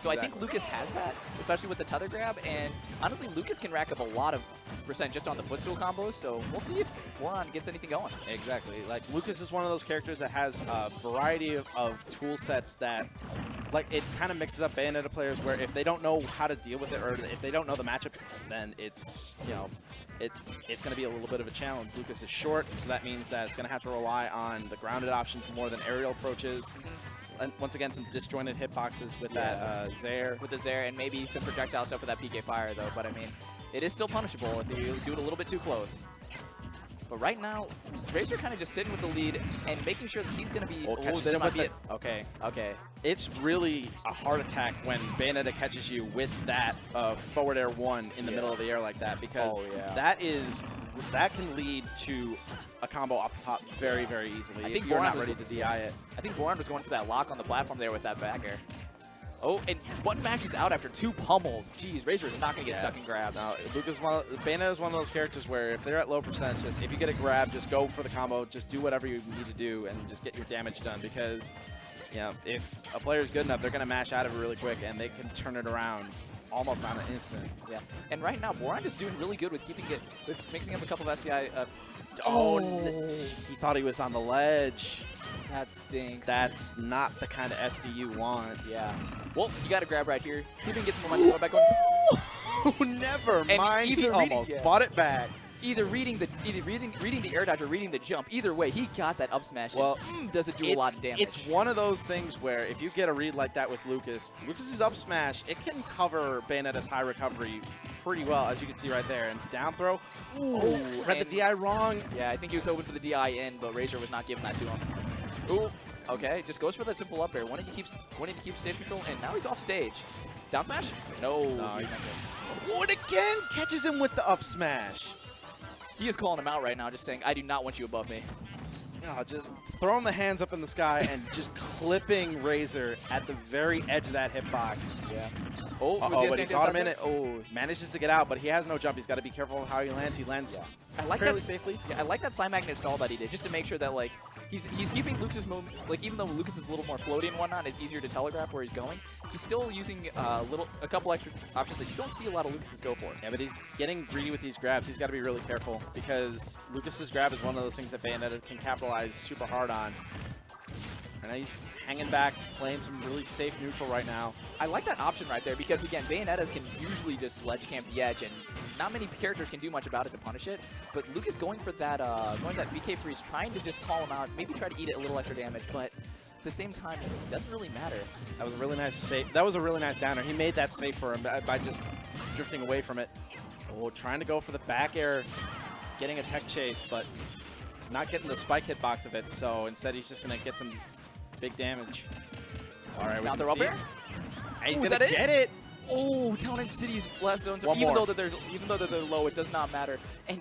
So I think Lucas has that, especially with the tether grab, and honestly, Lucas can rack up a lot of percent just on the footstool combos, so we'll see if Borond gets anything going. Exactly. Like, Lucas is one of those characters that has a variety of tool sets that, like, it kind of mixes up Bayonetta players where if they don't know how to deal with it or if they don't know the matchup, then it's, you know, it's going to be a little bit of a challenge. Lucas is short, so that means that it's going to have to rely on the grounded options more than aerial approaches. And once again, some disjointed hitboxes with that Zair. With the Zair, and maybe some projectile stuff with that PK Fire, though. But, I mean, it is still punishable if you do it a little bit too close. But right now, Razor kind of just sitting with the lead and making sure that he's going to be... Oh, this might be it. Okay. Okay. It's really a heart attack when Bayonetta catches you with that forward air 1 in the middle of the air like that, because that can lead to a combo off the top very, very easily if you're not ready to DI it. I think Borond was going for that lock on the platform there with that back air. Oh, and button mashes out after 2 pummels. Jeez, Razor is not going to get stuck in grab. No, Bayonetta is one of those characters where if they're at low percentage, just if you get a grab, just go for the combo. Just do whatever you need to do and just get your damage done, because you know, if a player is good enough, they're going to mash out of it really quick and they can turn it around almost on an instant. Yeah, and right now, Borond is doing really good with keeping it, with mixing up a couple of SDI. He thought he was on the ledge. That stinks. That's not the kind of SD you want. Yeah. Well, you got to grab right here. See if we can get some momentum going back on. Never mind. He almost bought it back. Either reading the air dodge or reading the jump. Either way, he got that up smash. Well, does it do a lot of damage? It's one of those things where if you get a read like that with Lucas's up smash, it can cover Bayonetta's high recovery pretty well, as you can see right there. And down throw. Ooh, read the DI wrong. Yeah, I think he was hoping for the DI in, but Razor was not giving that to him. Ooh. Okay, just goes for that simple up air. Wanting to keep stage control, and now he's off stage. Down smash? No. Wood again catches him with the up smash. He is calling him out right now, just saying, I do not want you above me. Oh, just throwing the hands up in the sky and just clipping Razor at the very edge of that hitbox. Yeah. Oh, but he caught him in it. Oh, manages to get out, but he has no jump. He's got to be careful of how he lands. He lands fairly safely. Yeah, I like that side magnet stall that he did, just to make sure that, like, he's keeping Lucas's movement, like, even though Lucas is a little more floaty and whatnot, it's easier to telegraph where he's going. He's still using a couple extra options that you don't see a lot of Lucas's go for. Yeah, but he's getting greedy with these grabs. He's got to be really careful, because Lucas's grab is one of those things that Bayonetta can capitalize super hard on. And now he's hanging back, playing some really safe neutral right now. I like that option right there because, again, Bayonettas can usually just ledge camp the edge, and not many characters can do much about it to punish it. But Lucas going for that BK freeze, trying to just call him out, maybe try to eat it a little extra damage, but at the same time, it doesn't really matter. That was a really nice save. That was a really nice downer. He made that safe for him by just drifting away from it. Oh, trying to go for the back air, getting a tech chase, but not getting the spike hitbox of it. So instead, he's just going to get some big damage. All right, now they're up there. He's going to get it. Oh, Town and City's blast zone. So even though they're low, it does not matter. And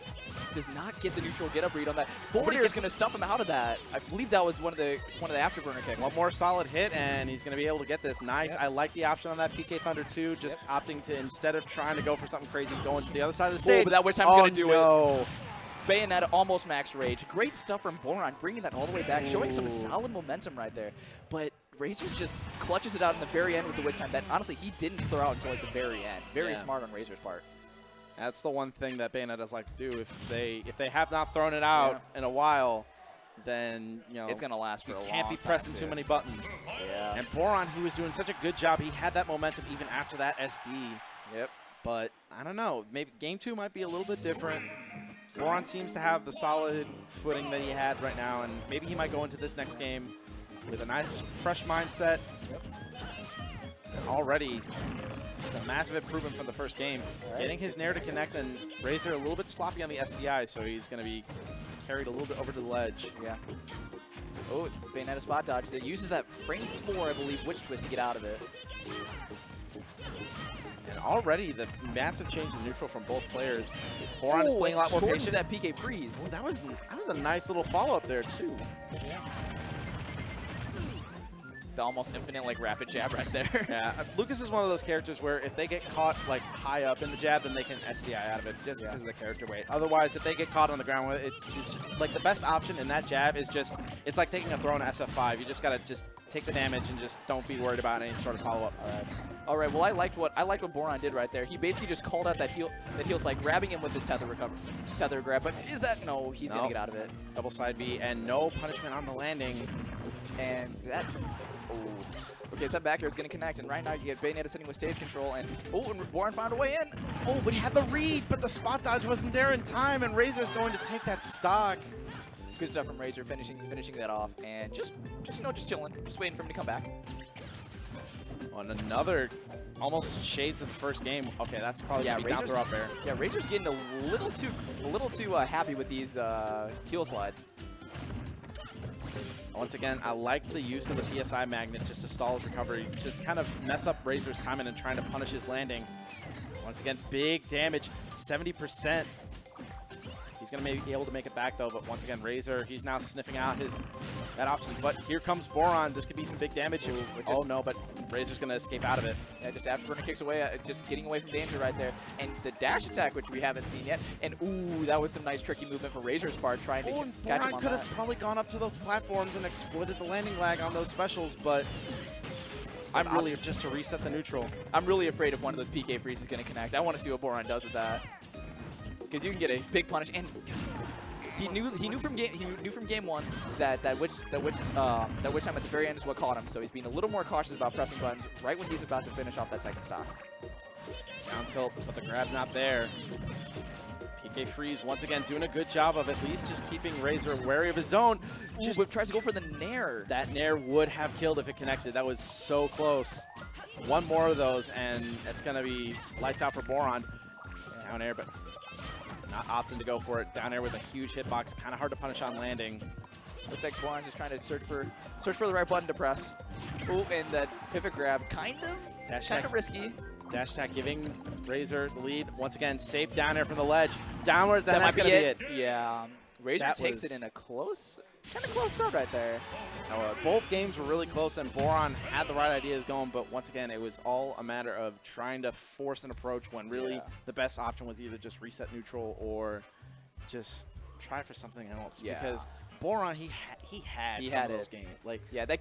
does not get the neutral get up read on that. Forward air is going to stuff him out of that. I believe that was one of the afterburner kicks. One more solid hit, and he's going to be able to get this. Nice. Yep. I like the option on that PK Thunder too. Just opting to, instead of trying to go for something crazy, going to the other side of the stage. Oh, but that which time's going to do it. Bayonetta almost max rage. Great stuff from Borond, bringing that all the way back, showing some solid momentum right there. But Razor just clutches it out in the very end with the witch time that honestly he didn't throw out until like the very end. Very smart on Razor's part. That's the one thing that Bayonetta's like to do. If they have not thrown it out in a while, then it's gonna last for a long time. You can't be pressing too many buttons. Yeah. And Borond, he was doing such a good job. He had that momentum even after that SD. Yep. But I don't know. Maybe game 2 might be a little bit different. Borond seems to have the solid footing that he had right now, and maybe he might go into this next game with a nice, fresh mindset. Yep. And already, it's a massive improvement from the first game. Getting his Nair to connect, and Razor a little bit sloppy on the SBI, so he's going to be carried a little bit over to the ledge. Yeah. Oh, Bayonetta spot dodge. It uses that frame 4, I believe, witch twist to get out of it. And already the massive change in neutral from both players. Borond is playing a lot more patient. That PK freeze. Oh, that was a nice little follow-up there, too. Yeah. The almost infinite like rapid jab right there. Yeah, Lucas is one of those characters where if they get caught like high up in the jab, then they can SDI out of it just because of the character weight. Otherwise, if they get caught on the ground, it's like the best option in that jab is just, it's like taking a throw in SF5. You just gotta just take the damage and just don't be worried about any sort of follow-up. All right. Well, I liked what Borond did right there. He basically just called out that heel slide, grabbing him with this tether grab. But is that no? He's gonna get out of it. Double side B and no punishment on the landing. And that. Oh. Okay, so that back air is going to connect, and right now you get Bayonetta sitting with stage control, and Borond found a way in. Oh, but he had the read, but the spot dodge wasn't there in time, and Razor's going to take that stock. Good stuff from Razor, finishing that off, and just chilling, just waiting for him to come back. On another, almost shades of the first game. Okay, that's probably gonna be down throw up air. Yeah, Razor's getting a little too happy with these heel slides. Once again, I like the use of the PSI magnet just to stall his recovery, just kind of mess up Razor's timing and trying to punish his landing. Once again, big damage, 70%. He's going to be able to make it back, though, but once again, Razor, he's now sniffing out that option. But here comes Borond. This could be some big damage. Oh, no, but Razor's going to escape out of it. Yeah, just afterburner kicks away, just getting away from danger right there. And the dash attack, which we haven't seen yet. And, ooh, that was some nice tricky movement for Razor's part, trying to catch him on Borond could have probably gone up to those platforms and exploited the landing lag on those specials, but I'm really just to reset the neutral. I'm really afraid if one of those PK freezes is going to connect. I want to see what Borond does with that. Because you can get a big punish, and he knew from game one that witch time at the very end is what caught him. So he's being a little more cautious about pressing buttons right when he's about to finish off that second stock. Down tilt, but the grab not there. PK freeze once again doing a good job of at least just keeping Razor wary of his zone. Just tries to go for the nair. That nair would have killed if it connected. That was so close. One more of those, and it's gonna be lights out for Borond. Down air, but not opting to go for it. Down air with a huge hitbox, kind of hard to punish on landing. Looks like Borond just trying to search for the right button to press. Ooh, and that pivot grab, kind of risky. Dash attack giving Razor the lead. Once again, safe down air from the ledge. Downward, that's gonna be it. Yeah, Razor takes it in a kind of close sub right there. Both games were really close, and Borond had the right ideas going, but once again, it was all a matter of trying to force an approach when really the best option was either just reset neutral or just try for something else. Yeah. Because Borond, he had some of those games. Like, yeah, that